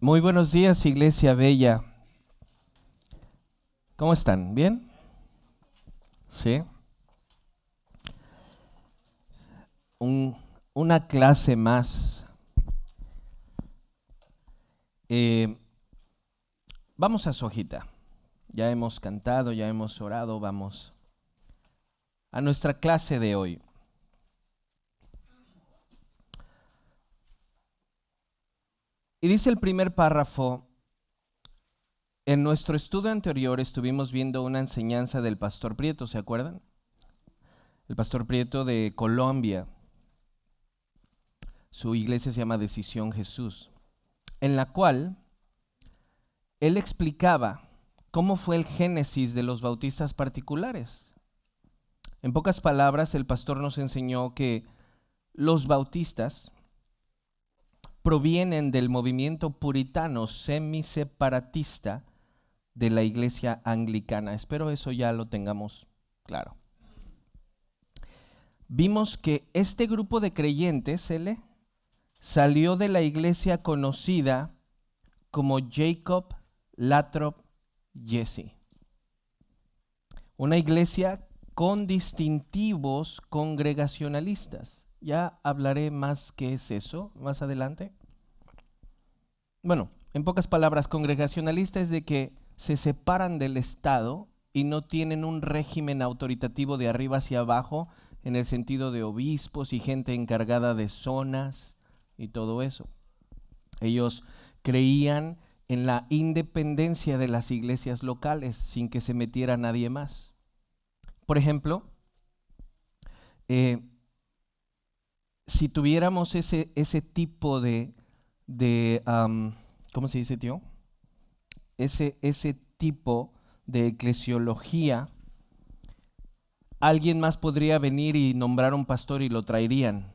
Muy buenos días, Iglesia Bella. ¿Cómo están? ¿Bien? Sí. Un- una clase más. Eh, Vamos a su hojita. Ya hemos cantado, ya hemos orado, vamos a nuestra clase de hoy. Y dice el primer párrafo: en nuestro estudio anterior estuvimos viendo una enseñanza del pastor Prieto, ¿se acuerdan? El pastor Prieto de Colombia. Su iglesia se llama Decisión Jesús, en la cual él explicaba cómo fue el génesis de los bautistas particulares. En pocas palabras, el pastor nos enseñó que los bautistas provienen del movimiento puritano semiseparatista de la iglesia anglicana. Espero eso ya lo tengamos claro. Vimos que este grupo de creyentes, salió de la iglesia conocida como Jacob Lathrop Jesse. Una iglesia con distintivos congregacionalistas. Ya hablaré más qué es eso más adelante. Bueno, en pocas palabras, congregacionalista es de que se separan del Estado y no tienen un régimen autoritativo de arriba hacia abajo en el sentido de obispos y gente encargada de zonas y todo eso. Ellos creían en la independencia de las iglesias locales sin que se metiera nadie más. Por ejemplo, eh, si tuviéramos ese tipo de ¿cómo se dice, tío? Ese tipo de eclesiología, alguien más podría venir y nombrar un pastor y lo traerían.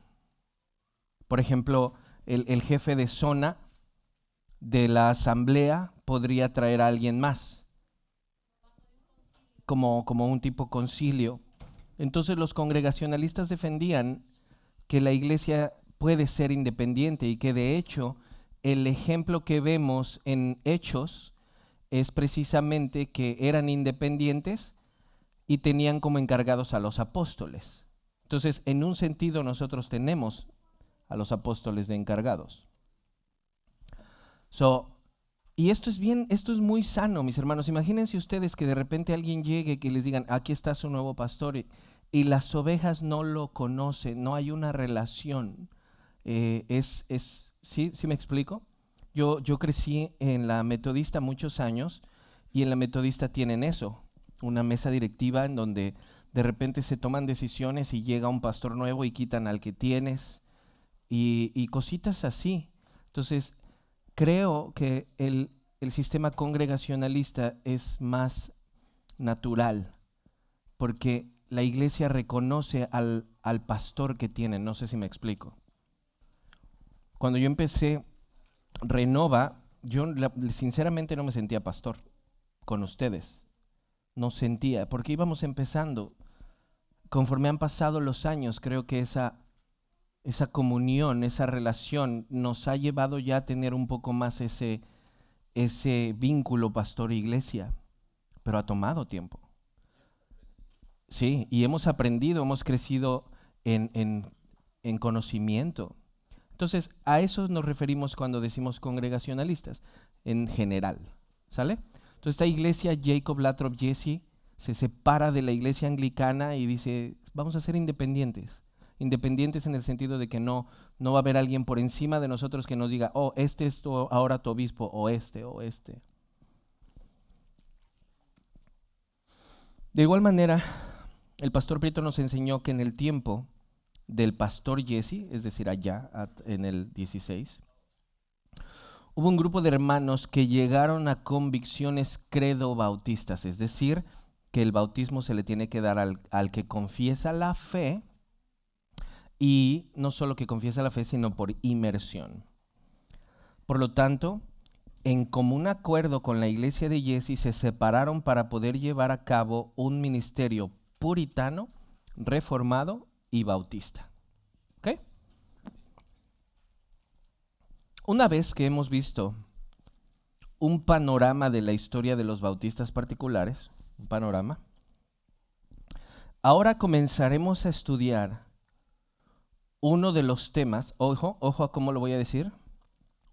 Por ejemplo, el jefe de zona de la asamblea podría traer a alguien más, como un tipo concilio. Entonces los congregacionalistas defendían que la iglesia puede ser independiente y que de hecho el ejemplo que vemos en Hechos es precisamente que eran independientes y tenían como encargados a los apóstoles. Entonces, en un sentido nosotros tenemos a los apóstoles de encargados. So, y esto es muy sano, mis hermanos. Imagínense ustedes que de repente alguien llegue que les digan, aquí está su nuevo pastor, y las ovejas no lo conocen, no hay una relación. ¿Sí? ¿Sí me explico? Yo crecí en la metodista muchos años y en la metodista tienen eso, una mesa directiva en donde de repente se toman decisiones y llega un pastor nuevo y quitan al que tienes y cositas así. Entonces, creo que el sistema congregacionalista es más natural porque la iglesia reconoce al pastor que tiene. No sé si me explico. Cuando yo empecé Renova, sinceramente no me sentía pastor con ustedes. No sentía, porque íbamos empezando. Conforme han pasado los años, creo que esa comunión, esa relación nos ha llevado ya a tener un poco más ese vínculo pastor-iglesia, pero ha tomado tiempo. Sí, y hemos aprendido, hemos crecido en conocimiento. Entonces, a eso nos referimos cuando decimos congregacionalistas, en general, ¿sale? Entonces, esta iglesia, Jacob Lathrop Jesse, se separa de la iglesia anglicana y dice, vamos a ser independientes. Independientes en el sentido de que no va a haber alguien por encima de nosotros que nos diga, oh, este es ahora tu obispo, o este, o este. De igual manera, el pastor Prieto nos enseñó que en el tiempo del pastor Jesse, es decir, allá en el 16, hubo un grupo de hermanos que llegaron a convicciones credo bautistas, es decir, que el bautismo se le tiene que dar al que confiesa la fe, y no solo que confiesa la fe, sino por inmersión. Por lo tanto, en común acuerdo con la iglesia de Jesse, se separaron para poder llevar a cabo un ministerio puritano, reformado y bautista. ¿Ok? Una vez que hemos visto un panorama de la historia de los bautistas particulares, un panorama. Ahora comenzaremos a estudiar uno de los temas, ojo a cómo lo voy a decir,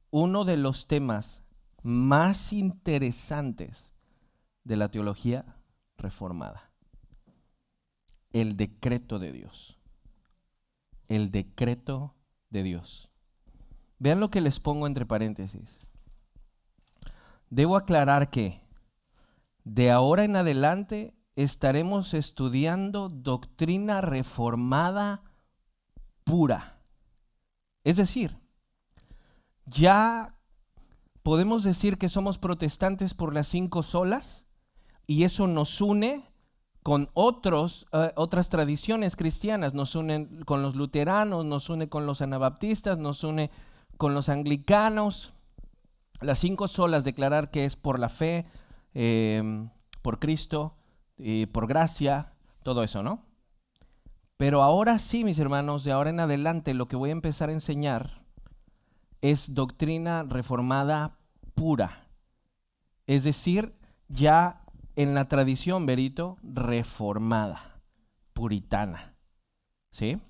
uno de los temas más interesantes de la teología reformada. El decreto de Dios. El decreto de Dios. Vean lo que les pongo entre paréntesis. Debo aclarar que de ahora en adelante estaremos estudiando doctrina reformada pura. Es decir, ya podemos decir que somos protestantes por las 5 solas y eso nos une con otras tradiciones cristianas, nos une con los luteranos, nos une con los anabaptistas, nos une con los anglicanos. Las 5 solas, declarar que es por la fe, por Cristo, por gracia, todo eso, ¿no? Pero ahora sí, mis hermanos, de ahora en adelante lo que voy a empezar a enseñar es doctrina reformada pura. Es decir, ya en la tradición, Berito, reformada, puritana, ¿sí?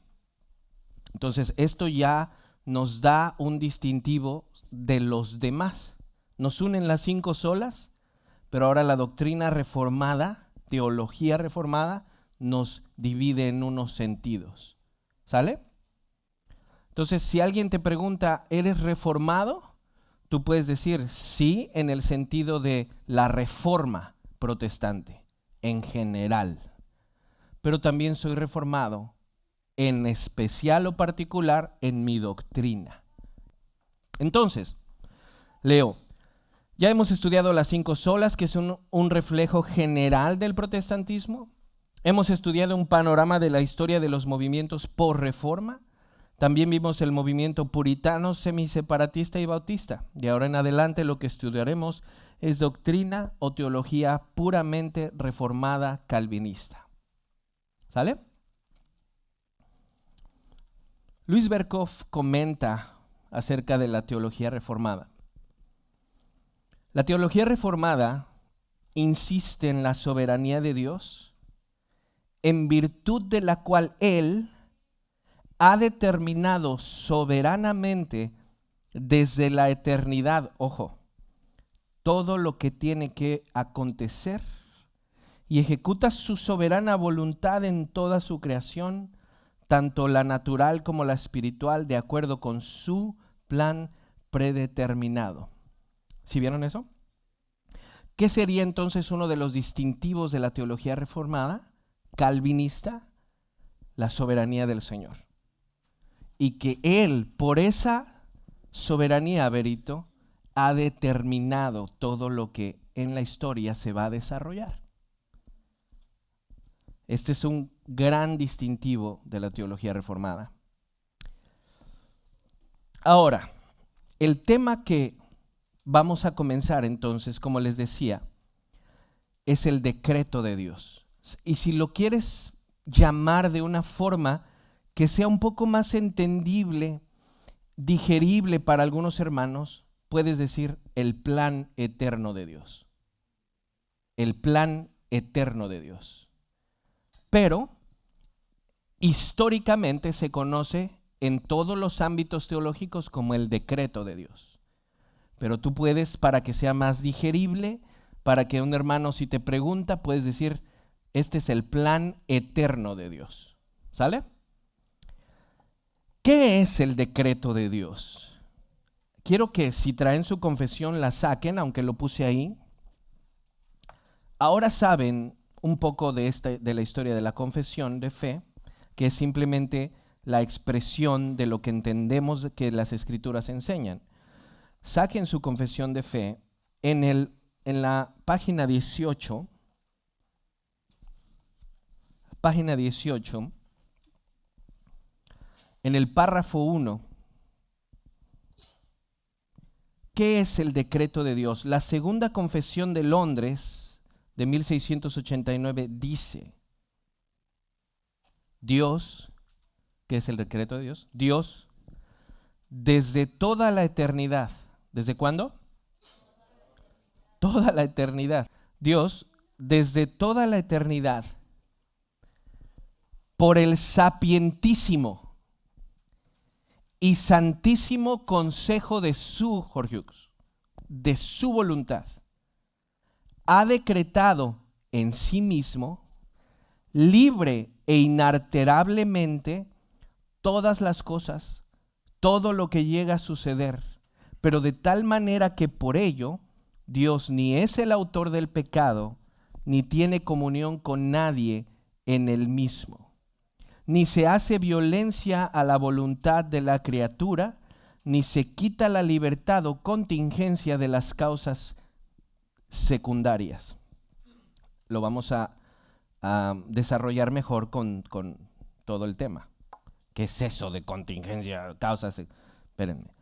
Entonces, esto ya nos da un distintivo de los demás. Nos unen las 5 solas, pero ahora la doctrina reformada, teología reformada, nos divide en unos sentidos. ¿Sale? Entonces, si alguien te pregunta, ¿eres reformado? Tú puedes decir sí, en el sentido de la reforma protestante, en general. Pero también soy reformado, en especial o particular, en mi doctrina. Entonces, leo. Ya hemos estudiado las 5 solas, que son un reflejo general del protestantismo. Hemos estudiado un panorama de la historia de los movimientos por reforma. También vimos el movimiento puritano, semiseparatista y bautista. De ahora en adelante lo que estudiaremos es doctrina o teología puramente reformada calvinista. ¿Sale? Luis Berkhof comenta acerca de la teología reformada. La teología reformada insiste en la soberanía de Dios, en virtud de la cual Él ha determinado soberanamente desde la eternidad, ojo, todo lo que tiene que acontecer y ejecuta su soberana voluntad en toda su creación, tanto la natural como la espiritual, de acuerdo con su plan predeterminado. ¿Sí vieron eso? ¿Qué sería entonces uno de los distintivos de la teología reformada, calvinista? La soberanía del Señor. Y que Él, por esa soberanía, Berito, ha determinado todo lo que en la historia se va a desarrollar. Este es un gran distintivo de la teología reformada. Ahora, el tema que vamos a comenzar entonces, como les decía, es el decreto de Dios. Y si lo quieres llamar de una forma que sea un poco más entendible, digerible para algunos hermanos, puedes decir el plan eterno de Dios. El plan eterno de Dios. Pero históricamente se conoce en todos los ámbitos teológicos como el decreto de Dios. Pero tú puedes, para que sea más digerible, para que un hermano si te pregunta, puedes decir, este es el plan eterno de Dios. ¿Sale? ¿Qué es el decreto de Dios? Quiero que si traen su confesión la saquen, aunque lo puse ahí. Ahora saben un poco de la historia de la confesión de fe, que es simplemente la expresión de lo que entendemos que las Escrituras enseñan. Saquen su confesión de fe en la página 18, en el párrafo 1. ¿Qué es el decreto de Dios? La segunda confesión de Londres de 1689 dice, Dios, ¿qué es el decreto de Dios? Dios, desde toda la eternidad, ¿desde cuándo? toda la eternidad. Dios, desde toda la eternidad, por el sapientísimo y santísimo consejo de su, Jorge Hughes, de su voluntad, ha decretado en sí mismo, libre e inalterablemente, todas las cosas, todo lo que llega a suceder, pero de tal manera que por ello Dios ni es el autor del pecado, ni tiene comunión con nadie en el mismo, ni se hace violencia a la voluntad de la criatura, ni se quita la libertad o contingencia de las causas secundarias. Lo vamos a desarrollar mejor con todo el tema. ¿Qué es eso de contingencia, causas? Espérenme.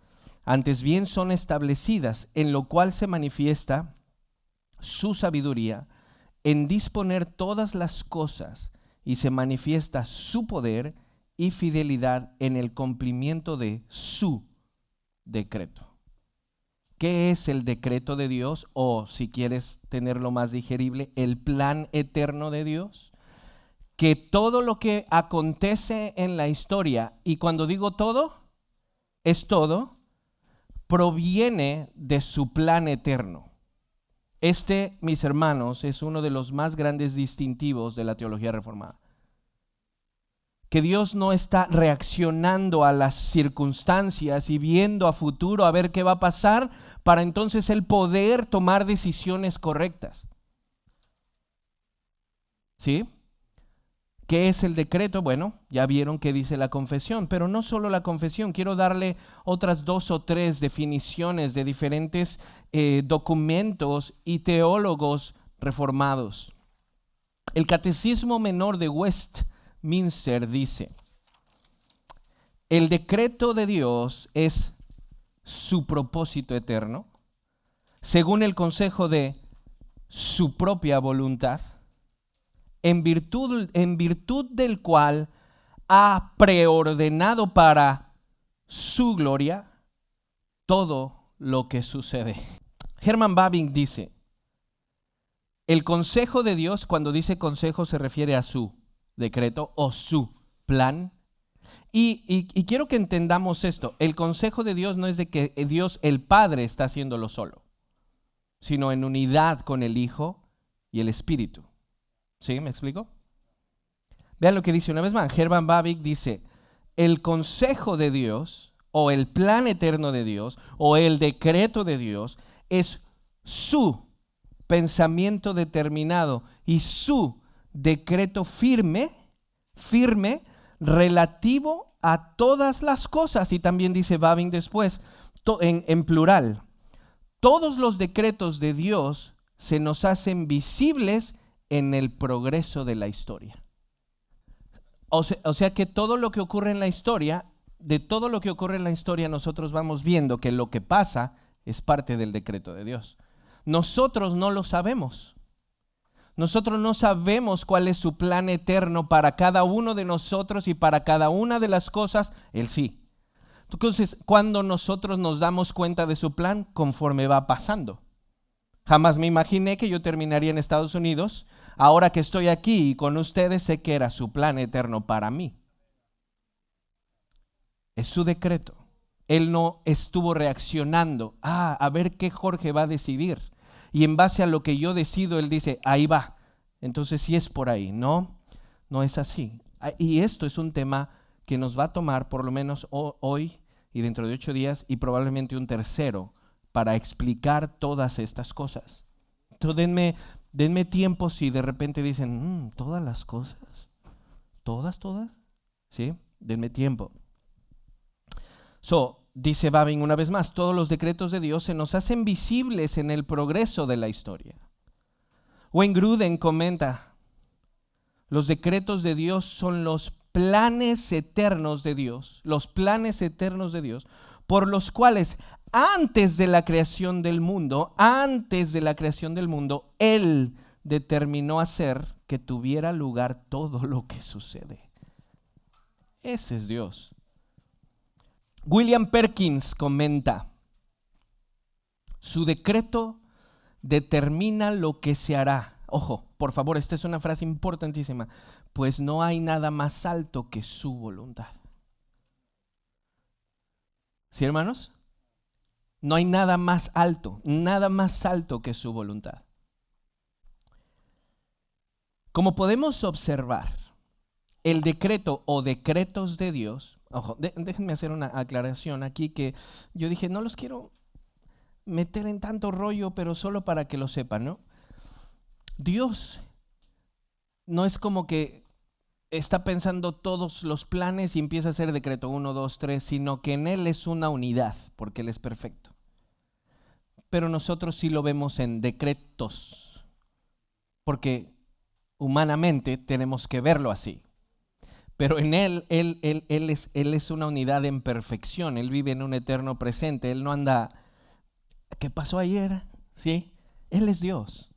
Antes bien son establecidas, en lo cual se manifiesta su sabiduría en disponer todas las cosas, y se manifiesta su poder y fidelidad en el cumplimiento de su decreto. ¿Qué es el decreto de Dios? O, si quieres tenerlo más digerible, el plan eterno de Dios. Que todo lo que acontece en la historia, y cuando digo todo, es todo, proviene de su plan eterno. Este, mis hermanos, es uno de los más grandes distintivos de la teología reformada. Que Dios no está reaccionando a las circunstancias y viendo a futuro a ver qué va a pasar para entonces Él poder tomar decisiones correctas. ¿Sí? ¿Qué es el decreto? Bueno, ya vieron qué dice la confesión, pero no solo la confesión, quiero darle otras 2 o 3 definiciones de diferentes documentos y teólogos reformados. El Catecismo Menor de Westminster dice: el decreto de Dios es su propósito eterno, según el consejo de su propia voluntad, en virtud del cual ha preordenado para su gloria todo lo que sucede. Herman Bavinck dice: el consejo de Dios, cuando dice consejo se refiere a su decreto o su plan. Y quiero que entendamos esto: el consejo de Dios no es de que Dios el Padre está haciéndolo solo, sino en unidad con el Hijo y el Espíritu. ¿Sí? ¿Me explico? Vean lo que dice una vez más. Herman Bavinck dice: el consejo de Dios, o el plan eterno de Dios, o el decreto de Dios, es su pensamiento determinado y su decreto firme, relativo a todas las cosas. Y también dice Bavinck después, en plural: todos los decretos de Dios se nos hacen visibles en el progreso de la historia. O sea que todo lo que ocurre en la historia, de todo lo que ocurre en la historia, nosotros vamos viendo que lo que pasa es parte del decreto de Dios. Nosotros no lo sabemos. Nosotros no sabemos cuál es su plan eterno para cada uno de nosotros y para cada una de las cosas. Él sí. Entonces, cuando nosotros nos damos cuenta de su plan, conforme va pasando. Jamás me imaginé que yo terminaría en Estados Unidos. Ahora que estoy aquí y con ustedes, sé que era su plan eterno para mí. Es su decreto. Él no estuvo reaccionando. A ver qué Jorge va a decidir. Y en base a lo que yo decido, él dice, ahí va. Entonces sí es por ahí. No, no es así. Y esto es un tema que nos va a tomar por lo menos hoy y dentro de 8 días y probablemente un tercero para explicar todas estas cosas. Entonces denme tiempo si de repente dicen, todas las cosas, todas, ¿sí? Denme tiempo. Dice Bavinck una vez más: todos los decretos de Dios se nos hacen visibles en el progreso de la historia. Wayne Grudem comenta: los decretos de Dios son los planes eternos de Dios, por los cuales antes de la creación del mundo, Él determinó hacer que tuviera lugar todo lo que sucede. Ese es Dios. William Perkins comenta: su decreto determina lo que se hará. Ojo, por favor, esta es una frase importantísima. Pues no hay nada más alto que su voluntad. ¿Sí, hermanos? No hay nada más alto que su voluntad. Como podemos observar, el decreto o decretos de Dios, ojo, déjenme hacer una aclaración aquí que yo dije, no los quiero meter en tanto rollo, pero solo para que lo sepan, ¿no? Dios no es como que está pensando todos los planes y empieza a hacer decreto 1, 2, 3, sino que en Él es una unidad, porque Él es perfecto. Pero nosotros sí lo vemos en decretos, porque humanamente tenemos que verlo así. Pero en Él es una unidad en perfección. Él vive en un eterno presente. Él no anda, ¿qué pasó ayer? ¿Sí? Él es Dios.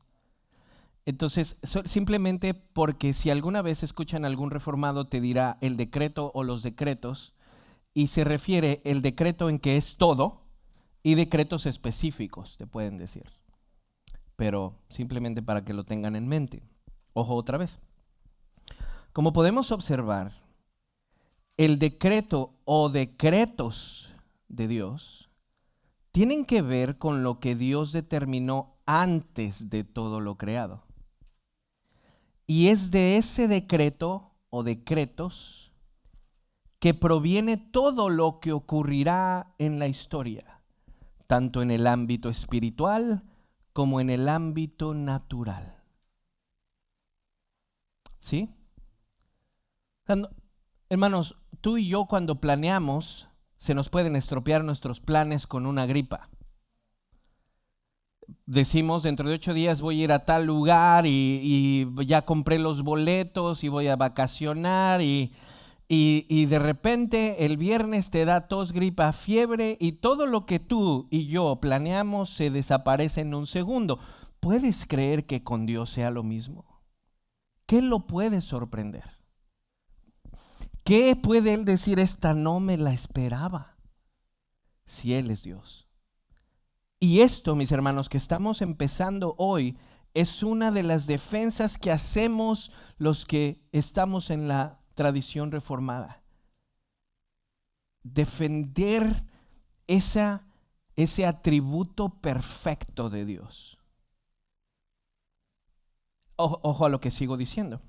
Entonces, simplemente porque si alguna vez escuchan a algún reformado te dirá el decreto o los decretos, y se refiere el decreto en que es todo y decretos específicos, te pueden decir. Pero simplemente para que lo tengan en mente. Ojo otra vez. Como podemos observar, el decreto o decretos de Dios tienen que ver con lo que Dios determinó antes de todo lo creado. Y es de ese decreto o decretos que proviene todo lo que ocurrirá en la historia, tanto en el ámbito espiritual como en el ámbito natural. ¿Sí? Hermanos, tú y yo cuando planeamos, se nos pueden estropear nuestros planes con una gripa. Decimos, dentro de 8 días voy a ir a tal lugar y ya compré los boletos y voy a vacacionar y de repente el viernes te da tos, gripa, fiebre y todo lo que tú y yo planeamos se desaparece en un segundo. ¿Puedes creer que con Dios sea lo mismo? ¿Qué lo puede sorprender? ¿Qué puede Él decir? Esta no me la esperaba, si Él es Dios. Y esto, mis hermanos, que estamos empezando hoy, es una de las defensas que hacemos los que estamos en la tradición reformada. Defender ese atributo perfecto de Dios. Ojo a lo que sigo diciendo.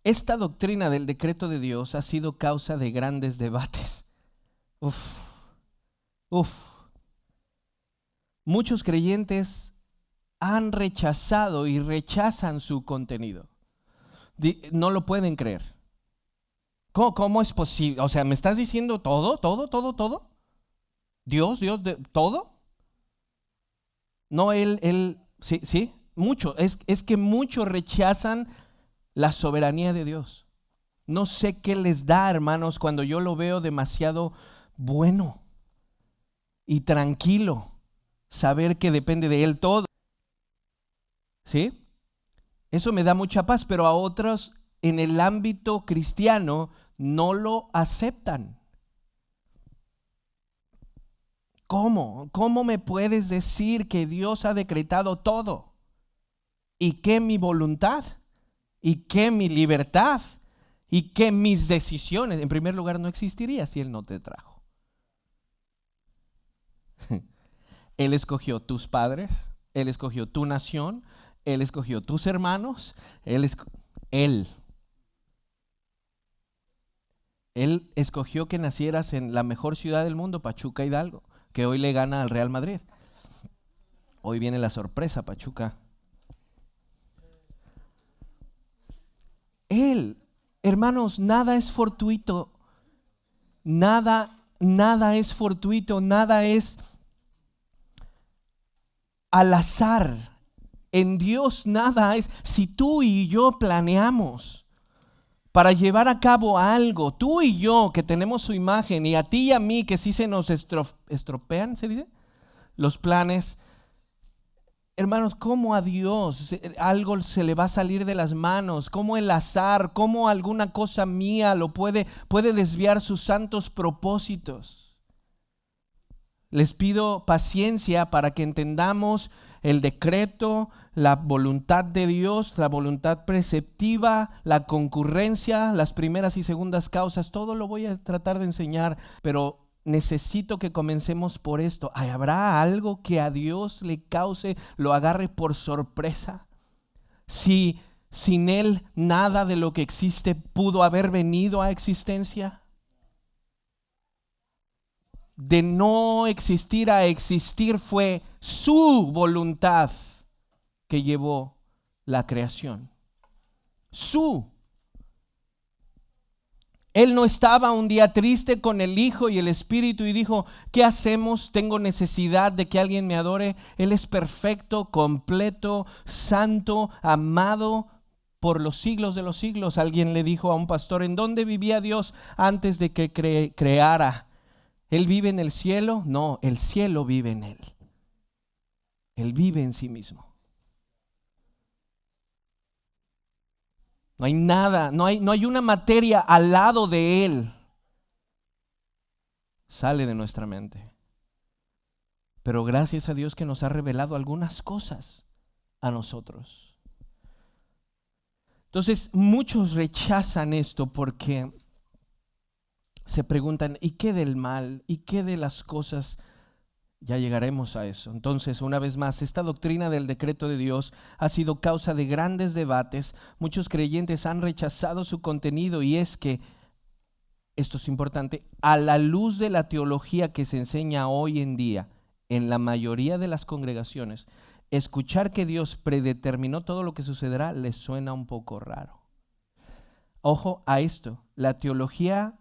Esta doctrina del decreto de Dios ha sido causa de grandes debates. Muchos creyentes han rechazado y rechazan su contenido. No lo pueden creer. ¿Cómo es posible? O sea, ¿me estás diciendo todo? ¿Dios, todo? No, sí, mucho. Es que muchos rechazan la soberanía de Dios. No sé qué les da, hermanos, cuando yo lo veo demasiado bueno y tranquilo, saber que depende de Él todo. ¿Sí? Eso me da mucha paz, pero a otros en el ámbito cristiano no lo aceptan. ¿Cómo? ¿Cómo me puedes decir que Dios ha decretado todo? ¿Y que mi voluntad? ¿Y que mi libertad? ¿Y que mis decisiones? En primer lugar, no existiría si Él no te trajo. Él escogió tus padres, Él escogió tu nación, Él escogió tus hermanos, Él escogió que nacieras en la mejor ciudad del mundo, Pachuca Hidalgo, que hoy le gana al Real Madrid. Hoy viene la sorpresa, Pachuca. Él, hermanos, nada es fortuito, nada es fortuito, nada es al azar. En Dios nada es. Si tú y yo planeamos para llevar a cabo algo, tú y yo que tenemos su imagen, y a ti y a mí que sí se nos estropean, ¿se dice? Los planes. Hermanos, ¿cómo a Dios algo se le va a salir de las manos? ¿Cómo el azar, cómo alguna cosa mía lo puede desviar sus santos propósitos? Les pido paciencia para que entendamos el decreto, la voluntad de Dios, la voluntad preceptiva, la concurrencia, las primeras y segundas causas. Todo lo voy a tratar de enseñar, pero necesito que comencemos por esto. ¿Habrá algo que a Dios le cause, lo agarre por sorpresa? Si sin Él nada de lo que existe pudo haber venido a existencia. De no existir a existir fue su voluntad que llevó la creación. Él no estaba un día triste con el Hijo y el Espíritu y dijo: ¿qué hacemos? Tengo necesidad de que alguien me adore. Él es perfecto, completo, santo, amado por los siglos de los siglos. Alguien le dijo a un pastor: ¿en dónde vivía Dios antes de que creara? ¿Él vive en el cielo? No, el cielo vive en Él. Él vive en sí mismo. No hay nada, no hay una materia al lado de Él. Sale de nuestra mente. Pero gracias a Dios que nos ha revelado algunas cosas a nosotros. Entonces, muchos rechazan esto porque se preguntan: ¿y qué del mal? ¿Y qué de las cosas? Ya llegaremos a eso. Entonces, una vez más, esta doctrina del decreto de Dios ha sido causa de grandes debates. Muchos creyentes han rechazado su contenido, y es que, esto es importante, a la luz de la teología que se enseña hoy en día en la mayoría de las congregaciones, escuchar que Dios predeterminó todo lo que sucederá les suena un poco raro. Ojo a esto, la teología,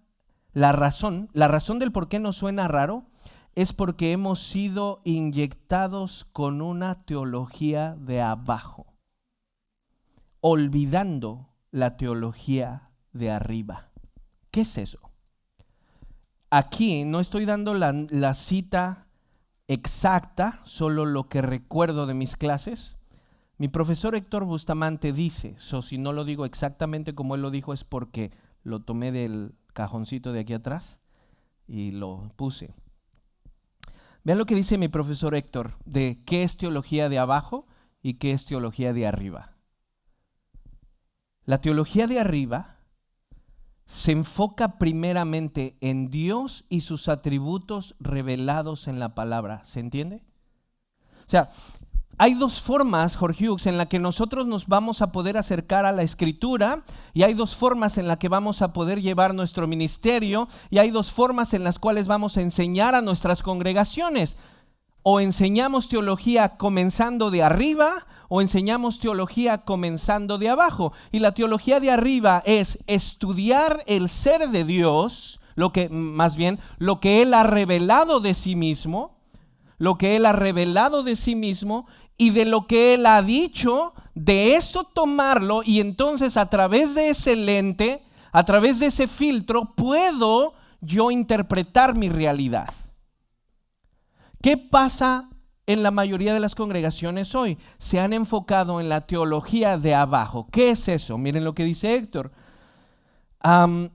la razón del por qué nos suena raro es porque hemos sido inyectados con una teología de abajo, olvidando la teología de arriba. ¿Qué es eso? Aquí no estoy dando la cita exacta, solo lo que recuerdo de mis clases. Mi profesor Héctor Bustamante dice, si no lo digo exactamente como él lo dijo, es porque lo tomé del cajoncito de aquí atrás y lo puse. Vean lo que dice mi profesor Héctor de qué es teología de abajo y qué es teología de arriba. La teología de arriba se enfoca primeramente en Dios y sus atributos revelados en la palabra. ¿Se entiende? O sea, hay dos formas, Jorge Hughes, en la que nosotros nos vamos a poder acercar a la Escritura, y hay dos formas en la que vamos a poder llevar nuestro ministerio, y hay dos formas en las cuales vamos a enseñar a nuestras congregaciones. O enseñamos teología comenzando de arriba, o enseñamos teología comenzando de abajo. Y la teología de arriba es estudiar el ser de Dios, lo que Él ha revelado de sí mismo, y de lo que Él ha dicho, de eso tomarlo, y entonces a través de ese lente, a través de ese filtro, puedo yo interpretar mi realidad. ¿Qué pasa en la mayoría de las congregaciones hoy? Se han enfocado en la teología de abajo. ¿Qué es eso? Miren lo que dice Héctor. En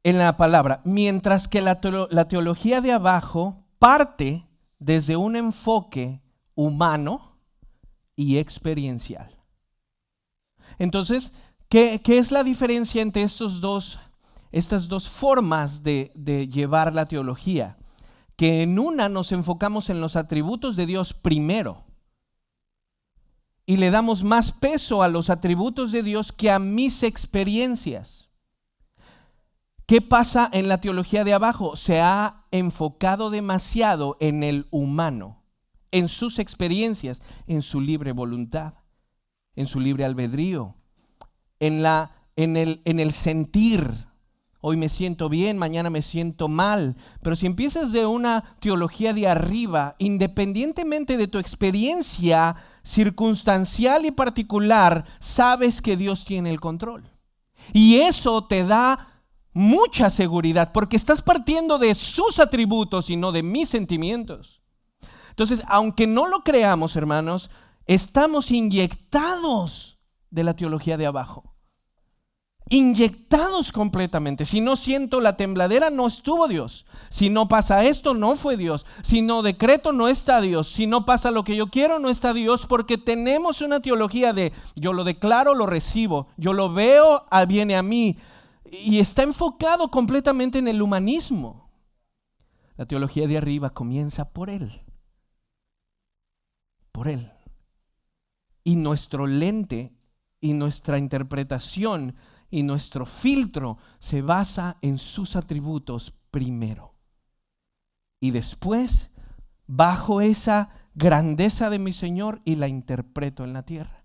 la palabra, mientras que la teología de abajo parte desde un enfoque humano y experiencial. Entonces, ¿qué es la diferencia entre estas dos formas de llevar la teología? Que en una nos enfocamos en los atributos de Dios primero y le damos más peso a los atributos de Dios que a mis experiencias. ¿Qué pasa en la teología de abajo? Se ha enfocado demasiado en el humano, en sus experiencias, en su libre voluntad, en su libre albedrío, en el sentir. Hoy me siento bien, mañana me siento mal. Pero si empiezas de una teología de arriba, independientemente de tu experiencia circunstancial y particular, sabes que Dios tiene el control. Y eso te da mucha seguridad, porque estás partiendo de sus atributos y no de mis sentimientos. Entonces, aunque no lo creamos, hermanos, estamos inyectados de la teología de abajo. inyectados completamente. Si no siento la tembladera, no estuvo Dios. Si no pasa esto, no fue Dios. Si no decreto, no está Dios. Si no pasa lo que yo quiero, no está Dios, porque tenemos una teología de yo lo declaro, lo recibo, yo lo veo, viene a mí, y está enfocado completamente en el humanismo. La teología de arriba comienza por Él. Por Él. Y nuestro lente y nuestra interpretación y nuestro filtro se basa en sus atributos primero. Y después, bajo esa grandeza de mi Señor, y la interpreto en la tierra.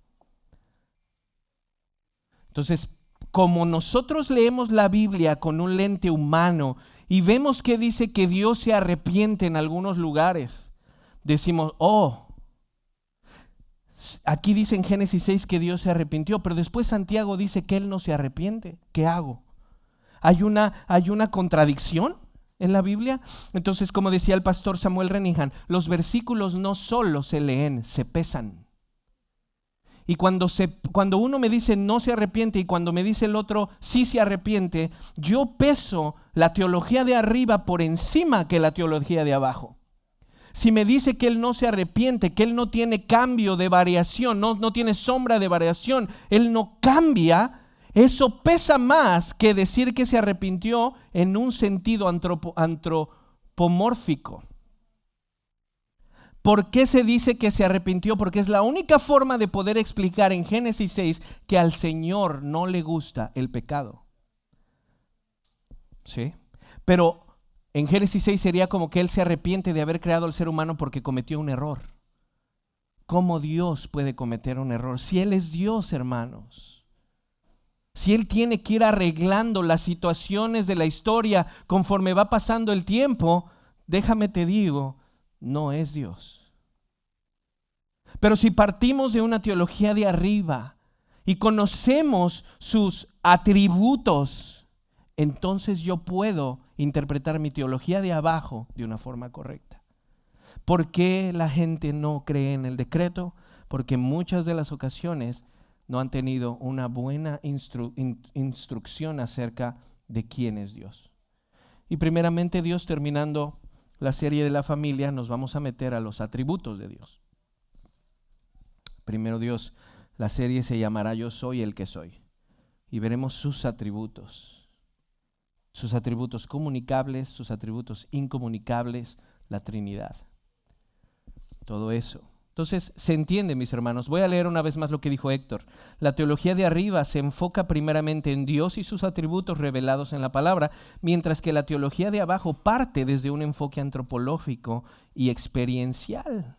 Entonces, como nosotros leemos la Biblia con un lente humano y vemos que dice que Dios se arrepiente en algunos lugares, decimos, aquí dice en Génesis 6 que Dios se arrepintió, pero después Santiago dice que Él no se arrepiente. ¿Qué hago? ¿Hay una contradicción en la Biblia? Entonces, como decía el pastor Samuel Renihan, los versículos no solo se leen, se pesan. Y cuando uno me dice no se arrepiente y cuando me dice el otro sí se arrepiente, yo peso la teología de arriba por encima que la teología de abajo. Si me dice que Él no se arrepiente, que Él no tiene cambio de variación, no tiene sombra de variación, Él no cambia, eso pesa más que decir que se arrepintió en un sentido antropomórfico. ¿Por qué se dice que se arrepintió? Porque es la única forma de poder explicar en Génesis 6 que al Señor no le gusta el pecado. ¿Sí? Pero en Génesis 6 sería como que Él se arrepiente de haber creado al ser humano porque cometió un error. ¿Cómo Dios puede cometer un error? Si Él es Dios, hermanos. Si Él tiene que ir arreglando las situaciones de la historia conforme va pasando el tiempo, déjame te digo, no es Dios. Pero si partimos de una teología de arriba y conocemos sus atributos, entonces yo puedo interpretar mi teología de abajo de una forma correcta. ¿Por qué la gente no cree en el decreto? Porque en muchas de las ocasiones no han tenido una buena instrucción acerca de quién es Dios. Y primeramente Dios, terminando la serie de la familia, nos vamos a meter a los atributos de Dios. Primero Dios, la serie se llamará Yo soy el que soy. Y veremos sus atributos comunicables, sus atributos incomunicables, la Trinidad. Todo eso. Entonces, se entiende, mis hermanos. Voy a leer una vez más lo que dijo Héctor. La teología de arriba se enfoca primeramente en Dios y sus atributos revelados en la palabra, mientras que la teología de abajo parte desde un enfoque antropológico y experiencial.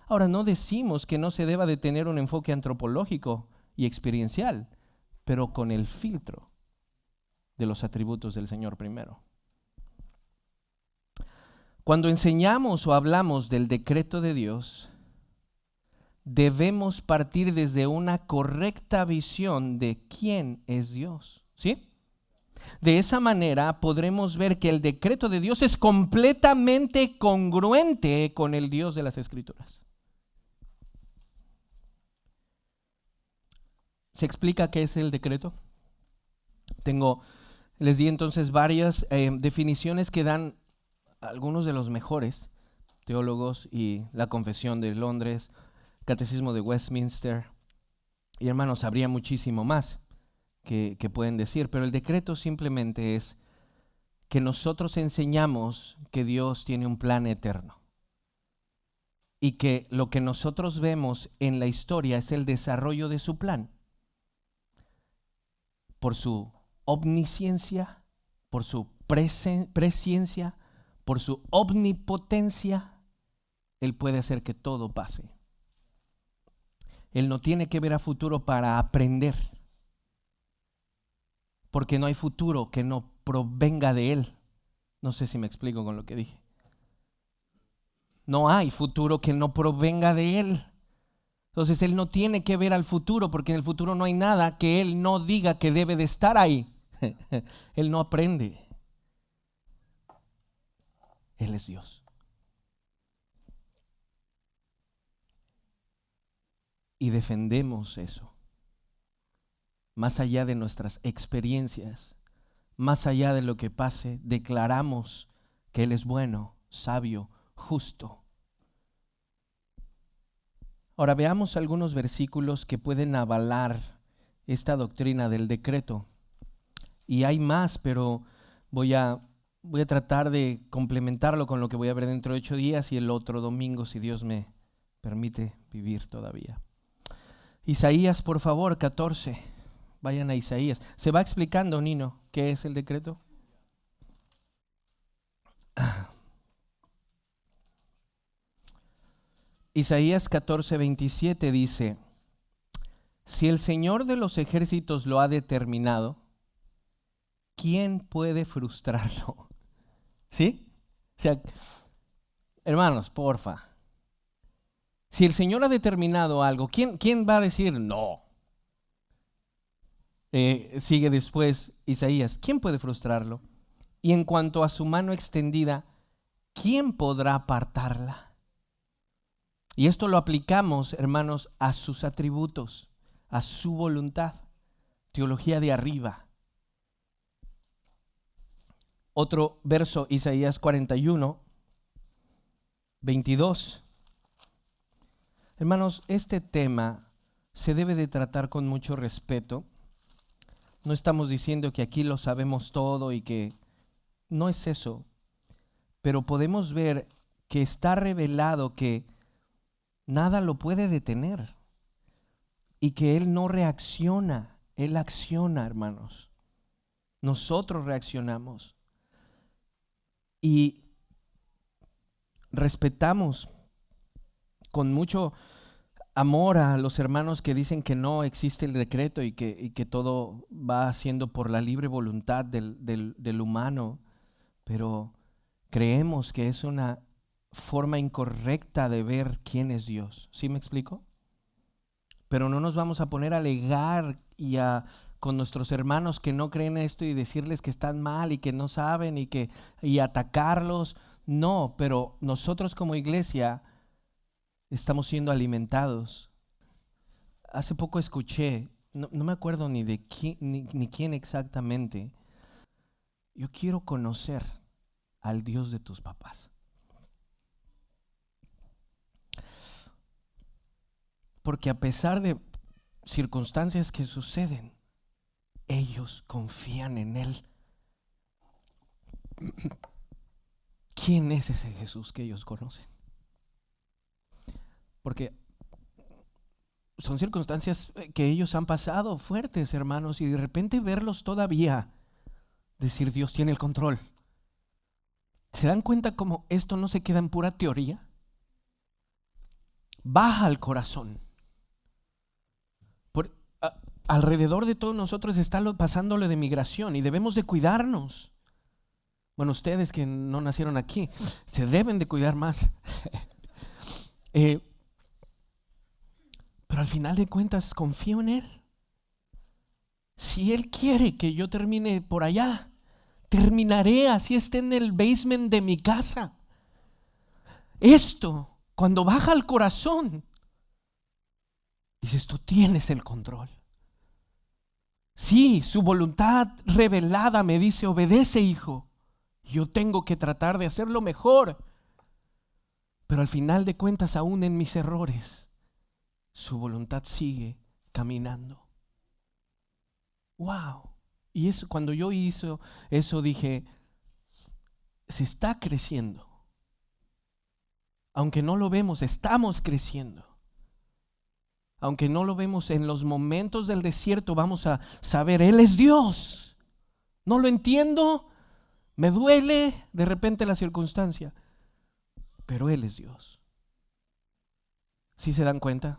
Ahora, no decimos que no se deba de tener un enfoque antropológico y experiencial, pero con el filtro de los atributos del Señor primero. Cuando enseñamos o hablamos del decreto de Dios, debemos partir desde una correcta visión de quién es Dios, ¿sí? De esa manera podremos ver que el decreto de Dios es completamente congruente con el Dios de las Escrituras. ¿Se explica qué es el decreto? Les di entonces varias definiciones que dan algunos de los mejores teólogos y la Confesión de Londres, Catecismo de Westminster, y hermanos, habría muchísimo más que pueden decir, pero el decreto simplemente es que nosotros enseñamos que Dios tiene un plan eterno y que lo que nosotros vemos en la historia es el desarrollo de su plan por su omnisciencia, por su presciencia, por su omnipotencia. Él puede hacer que todo pase. Él no tiene que ver a futuro para aprender, porque no hay futuro que no provenga de Él. No sé si me explico con lo que dije. No hay futuro que no provenga de Él. Entonces Él no tiene que ver al futuro, porque en el futuro no hay nada que Él no diga que debe de estar ahí. Él no aprende. Él es Dios. Y defendemos eso. más allá de nuestras experiencias, más allá de lo que pase, declaramos que Él es bueno, sabio, justo. Ahora veamos algunos versículos que pueden avalar esta doctrina del decreto. Y hay más, pero voy a tratar de complementarlo con lo que voy a ver dentro de 8 días y el otro domingo, si Dios me permite vivir todavía. Isaías, por favor, 14. Vayan a Isaías. Se va explicando, Nino, qué es el decreto. Isaías 14:27 dice: si el Señor de los ejércitos lo ha determinado, ¿quién puede frustrarlo? ¿Sí? O sea, hermanos, porfa. Si el Señor ha determinado algo, ¿quién va a decir no? Sigue después Isaías: ¿quién puede frustrarlo? Y en cuanto a su mano extendida, ¿quién podrá apartarla? Y esto lo aplicamos, hermanos, a sus atributos, a su voluntad. Teología de arriba. Otro verso, Isaías 41:22. Hermanos, este tema se debe de tratar con mucho respeto. No estamos diciendo que aquí lo sabemos todo y que no es eso, pero podemos ver que está revelado que nada lo puede detener y que Él no reacciona, Él acciona, hermanos. Nosotros reaccionamos y respetamos con mucho amor a los hermanos que dicen que no existe el decreto y que todo va siendo por la libre voluntad del humano, pero creemos que es una forma incorrecta de ver quién es Dios. ¿Sí me explico? Pero no nos vamos a poner a alegar con nuestros hermanos que no creen esto y decirles que están mal y que no saben y atacarlos. No, pero nosotros como iglesia estamos siendo alimentados. Hace poco escuché, no me acuerdo ni de quién, ni quién exactamente. Yo quiero conocer al Dios de tus papás. Porque a pesar de circunstancias que suceden, ellos confían en Él. ¿Quién es ese Jesús que ellos conocen? Porque son circunstancias que ellos han pasado fuertes, hermanos, y de repente verlos todavía, decir Dios tiene el control. ¿Se dan cuenta cómo esto no se queda en pura teoría? Baja al corazón. Alrededor de todos nosotros está pasando lo de migración y debemos de cuidarnos. Bueno, ustedes que no nacieron aquí, se deben de cuidar más. Pero al final de cuentas confío en Él. Si Él quiere que yo termine por allá, terminaré así esté en el basement de mi casa. Esto, cuando baja al corazón, dices, tú tienes el control. Sí, su voluntad revelada me dice, obedece, hijo. Yo tengo que tratar de hacerlo mejor. Pero al final de cuentas, aún en mis errores, su voluntad sigue caminando. Wow. Y eso, cuando yo hice eso, dije, se está creciendo. Aunque no lo vemos, estamos creciendo. Aunque no lo vemos en los momentos del desierto, vamos a saber, Él es Dios. No lo entiendo, me duele de repente la circunstancia, pero Él es Dios. ¿Sí se dan cuenta,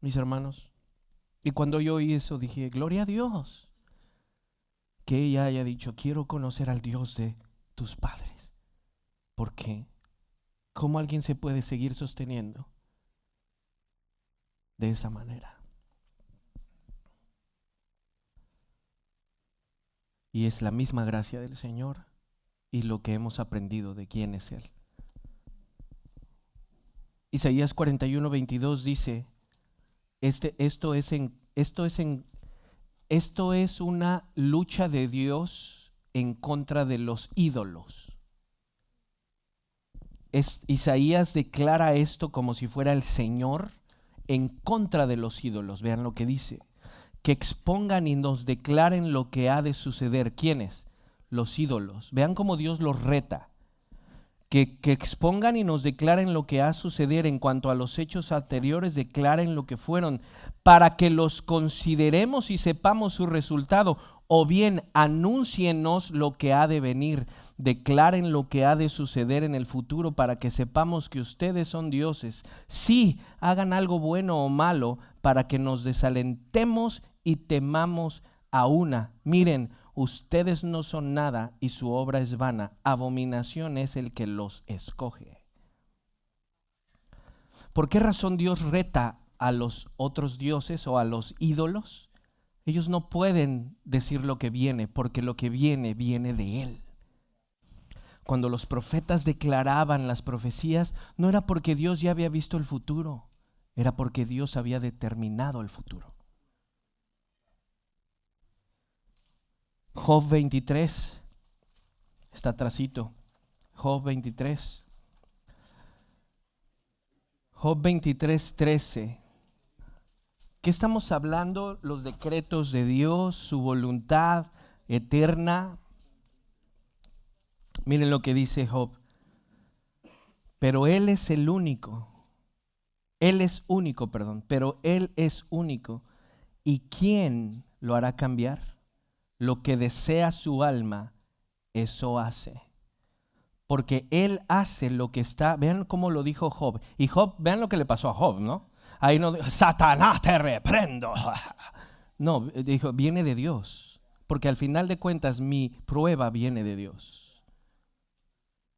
mis hermanos? Y cuando yo oí eso dije, gloria a Dios, que ella haya dicho, quiero conocer al Dios de tus padres. ¿Por qué? ¿Cómo alguien se puede seguir sosteniendo de esa manera? Y es la misma gracia del Señor y lo que hemos aprendido de quién es Él. Isaías 41:22 dice, esto es en Esto es una lucha de Dios en contra de los ídolos. Isaías declara esto como si fuera el Señor en contra de los ídolos. Vean lo que dice: que expongan y nos declaren lo que ha de suceder. ¿Quiénes? Los ídolos. Vean cómo Dios los reta. Que expongan y nos declaren lo que ha de suceder en cuanto a los hechos anteriores, declaren lo que fueron, para que los consideremos y sepamos su resultado. O bien, anúncienos lo que ha de venir, declaren lo que ha de suceder en el futuro, para que sepamos que ustedes son dioses. Sí, hagan algo bueno o malo, para que nos desalentemos y temamos a una. Miren, ustedes no son nada y su obra es vana. Abominación es el que los escoge. ¿Por qué razón Dios reta a los otros dioses o a los ídolos? Ellos no pueden decir lo que viene, porque lo que viene, viene de Él. Cuando los profetas declaraban las profecías, no era porque Dios ya había visto el futuro, era porque Dios había determinado el futuro. Job 23, está atrasito. Job 23. Job 23, 13. ¿Qué estamos hablando? Los decretos de Dios, su voluntad eterna. Miren lo que dice Job. Pero Él es el único. Él es único, perdón. Pero Él es único. ¿Y quién lo hará cambiar? Lo que desea su alma, eso hace. Porque Él hace lo que está. Vean cómo lo dijo Job. Y Job, vean lo que le pasó a Job, ¿no? Ahí no, Satanás, te reprendo. No, dijo, viene de Dios. Porque al final de cuentas mi prueba viene de Dios.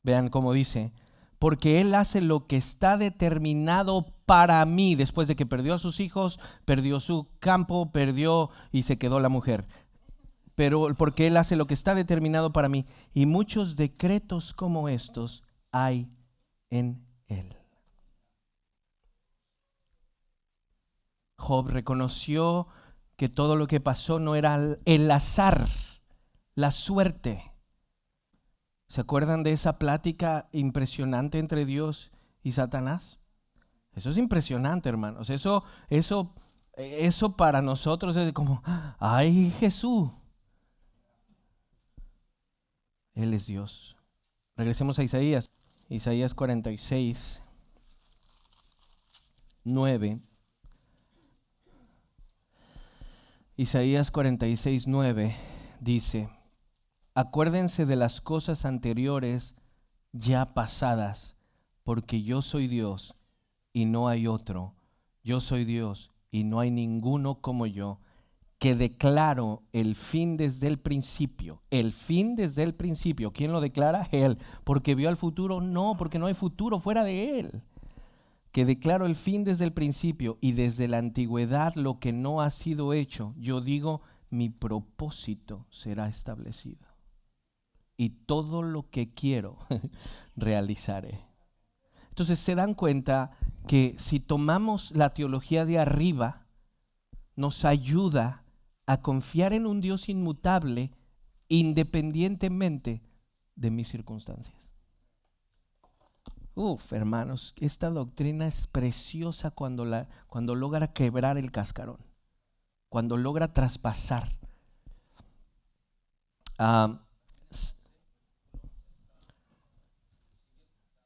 Vean cómo dice: porque Él hace lo que está determinado para mí. Después de que perdió a sus hijos, perdió su campo, perdió y se quedó la mujer. Pero porque Él hace lo que está determinado para mí. Y muchos decretos como estos hay en Él. Job reconoció que todo lo que pasó no era el azar, la suerte. ¿Se acuerdan de esa plática impresionante entre Dios y Satanás? Eso es impresionante, hermanos. Eso para nosotros es como, ¡ay, Jesús! Él es Dios. Regresemos a Isaías. Isaías 46, 9. Isaías 46, 9 dice: acuérdense de las cosas anteriores ya pasadas, porque yo soy Dios y no hay otro. Yo soy Dios y no hay ninguno como yo, que declaro el fin desde el principio. El fin desde el principio. ¿Quién lo declara? Él. ¿Porque vio al futuro? No, porque no hay futuro fuera de Él. Que declaro el fin desde el principio y desde la antigüedad lo que no ha sido hecho. Yo digo, mi propósito será establecido y todo lo que quiero realizaré. Entonces se dan cuenta que si tomamos la teología de arriba, nos ayuda a confiar en un Dios inmutable independientemente de mis circunstancias. Hermanos, esta doctrina es preciosa cuando logra quebrar el cascarón, cuando logra traspasar.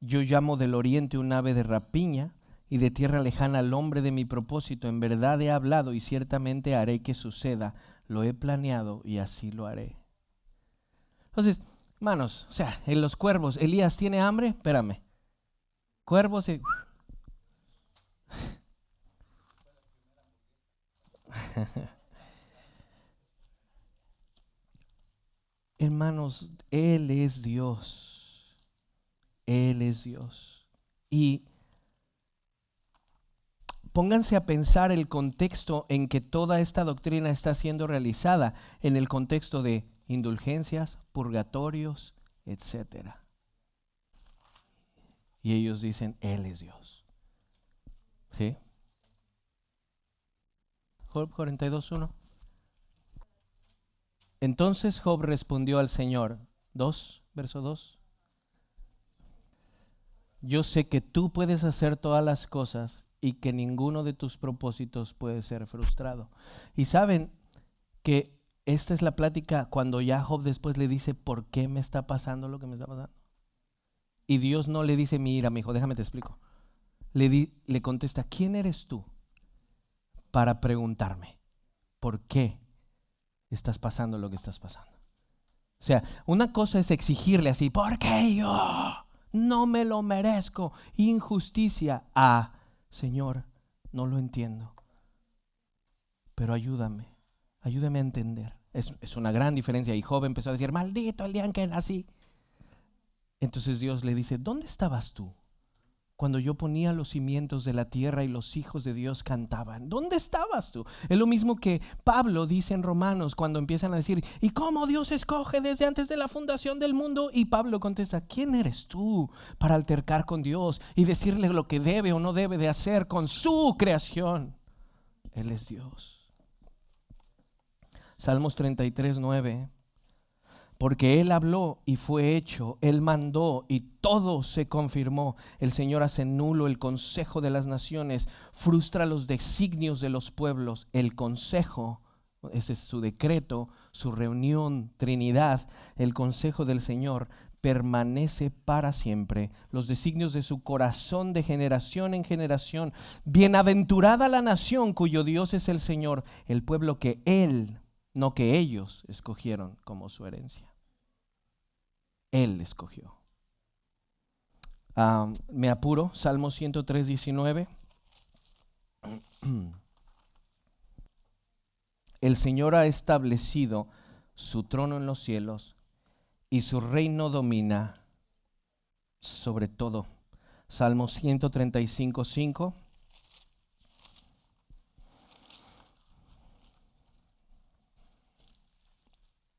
Yo llamo del oriente un ave de rapiña y de tierra lejana al hombre de mi propósito. En verdad he hablado y ciertamente haré que suceda. Lo he planeado y así lo haré. Entonces, hermanos, o sea, en los cuervos, Elías tiene hambre, espérame. Cuervos y... Hermanos, Él es Dios. Él es Dios. Y pónganse a pensar el contexto en que toda esta doctrina está siendo realizada, en el contexto de indulgencias, purgatorios, etcétera. Y ellos dicen, Él es Dios. ¿Sí? Job 42:1. Entonces Job respondió al Señor, verso 2. Yo sé que tú puedes hacer todas las cosas y que ninguno de tus propósitos puede ser frustrado. Y saben que esta es la plática cuando ya Job después le dice, ¿por qué me está pasando lo que me está pasando? Y Dios no le dice, mira, mi hijo, déjame te explico. Le contesta, ¿quién eres tú para preguntarme por qué estás pasando lo que estás pasando? O sea, una cosa es exigirle así, ¿por qué yo? No me lo merezco. Injusticia. Señor, no lo entiendo, pero ayúdame a entender. Es una gran diferencia. Y Job empezó a decir, maldito el día en que nací. Entonces Dios le dice, ¿dónde estabas tú cuando yo ponía los cimientos de la tierra y los hijos de Dios cantaban? ¿Dónde estabas tú? Es lo mismo que Pablo dice en Romanos cuando empiezan a decir, ¿y cómo Dios escoge desde antes de la fundación del mundo? Y Pablo contesta, ¿quién eres tú para altercar con Dios y decirle lo que debe o no debe de hacer con su creación? Él es Dios. Salmos 33:9. Porque Él habló y fue hecho, Él mandó y todo se confirmó. El Señor hace nulo el consejo de las naciones, frustra los designios de los pueblos. El consejo, ese es su decreto, su reunión, Trinidad, el consejo del Señor permanece para siempre. Los designios de su corazón de generación en generación. Bienaventurada la nación cuyo Dios es el Señor, el pueblo que Él, no que ellos escogieron como su herencia. Él escogió. Me apuro, Salmo 103:19. El Señor ha establecido su trono en los cielos y su reino domina sobre todo. Salmo 135:5.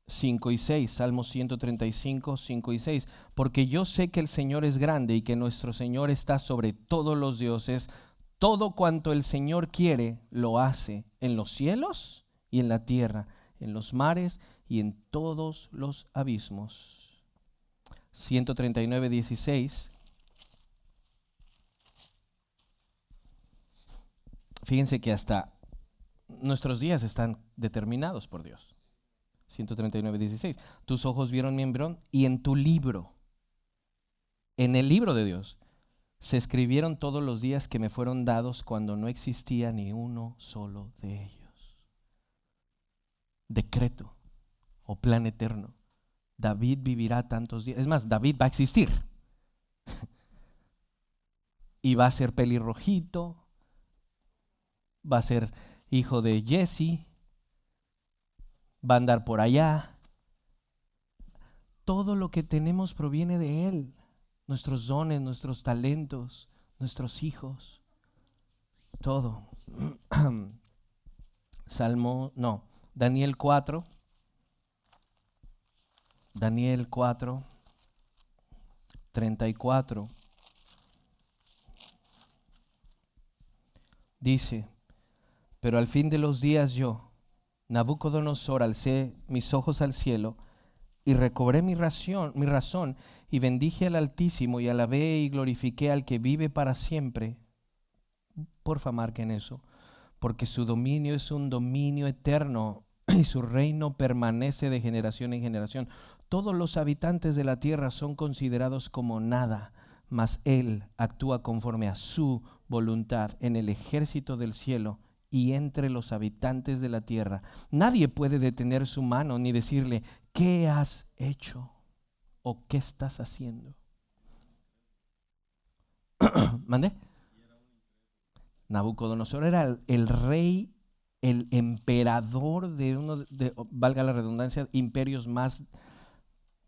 5 y 6, Salmos 135, 5 y 6. Porque yo sé que el Señor es grande y que nuestro Señor está sobre todos los dioses. Todo cuanto el Señor quiere lo hace en los cielos y en la tierra, en los mares y en todos los abismos. 139, 16. Fíjense que hasta nuestros días están determinados por Dios. 139:16. Tus ojos vieron mi embrión y en tu libro, en el libro de Dios, se escribieron todos los días que me fueron dados cuando no existía ni uno solo de ellos. Decreto o plan eterno. David vivirá tantos días. Es más, David va a existir. Y va a ser pelirrojito, va a ser hijo de Jesse, va a andar por allá. Todo lo que tenemos proviene de Él. Nuestros dones, nuestros talentos, nuestros hijos, todo. Daniel 4. Daniel 4, 34. Dice, pero al fin de los días yo, Nabucodonosor, alcé mis ojos al cielo y recobré mi razón y bendije al Altísimo y alabé y glorifiqué al que vive para siempre. Porfa, marquen eso, porque su dominio es un dominio eterno y su reino permanece de generación en generación. Todos los habitantes de la tierra son considerados como nada, mas Él actúa conforme a su voluntad en el ejército del cielo y entre los habitantes de la tierra. Nadie puede detener su mano ni decirle, ¿qué has hecho? ¿O qué estás haciendo? ¿Mandé? Nabucodonosor era el rey, el emperador de uno de, valga la redundancia, imperios más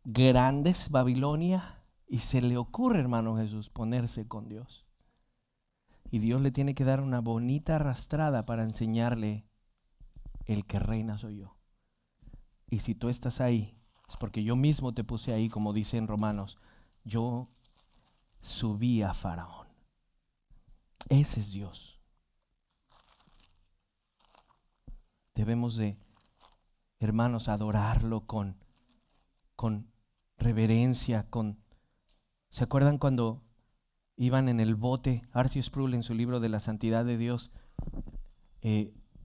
grandes, Babilonia, y se le ocurre, hermano Jesús, ponerse con Dios. Y Dios le tiene que dar una bonita arrastrada para enseñarle, el que reina soy yo. Y si tú estás ahí, es porque yo mismo te puse ahí, como dice en Romanos, yo subí a Faraón. Ese es Dios. Debemos de hermanos, adorarlo con reverencia, ¿se acuerdan cuando iban en el bote? R.C. Sproul en su libro de la santidad de Dios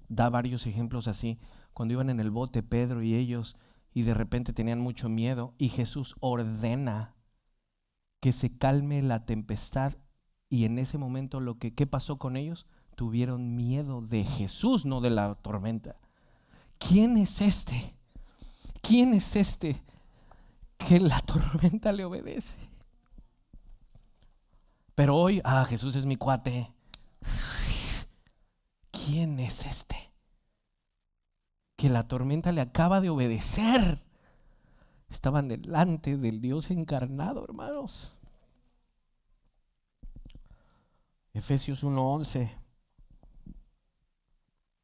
da varios ejemplos así. Cuando iban en el bote Pedro y ellos, y de repente tenían mucho miedo, y Jesús ordena que se calme la tempestad, y en ese momento ¿qué pasó con ellos? Tuvieron miedo de Jesús, no de la tormenta. ¿Quién es este? ¿Quién es este que la tormenta le obedece? Pero hoy, Jesús es mi cuate. ¿Quién es este que la tormenta le acaba de obedecer? Estaban delante del Dios encarnado, hermanos. Efesios 1:11.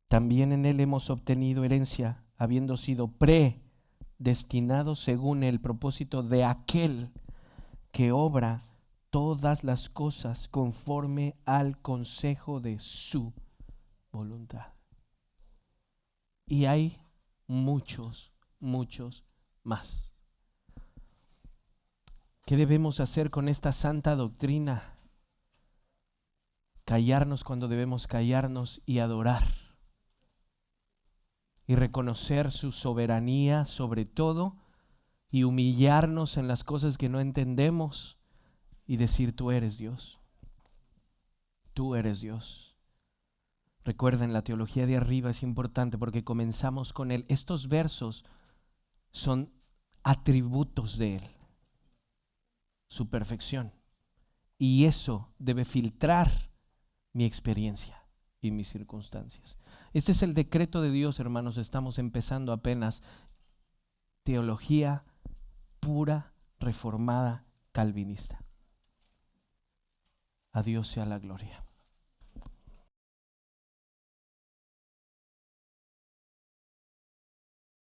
También en él hemos obtenido herencia, habiendo sido predestinados según el propósito de aquel que obra todas las cosas conforme al consejo de su voluntad. Y hay muchos más. ¿Qué debemos hacer con esta santa doctrina? Callarnos cuando debemos callarnos y adorar. Y reconocer su soberanía sobre todo, y humillarnos en las cosas que no entendemos y decir: tú eres Dios. Tú eres Dios. Recuerden, la teología de arriba es importante porque comenzamos con Él. Estos versos son atributos de Él, su perfección. Y eso debe filtrar mi experiencia y mis circunstancias. Este es el decreto de Dios, hermanos. Estamos empezando apenas. Teología pura, reformada, calvinista. A Dios sea la gloria.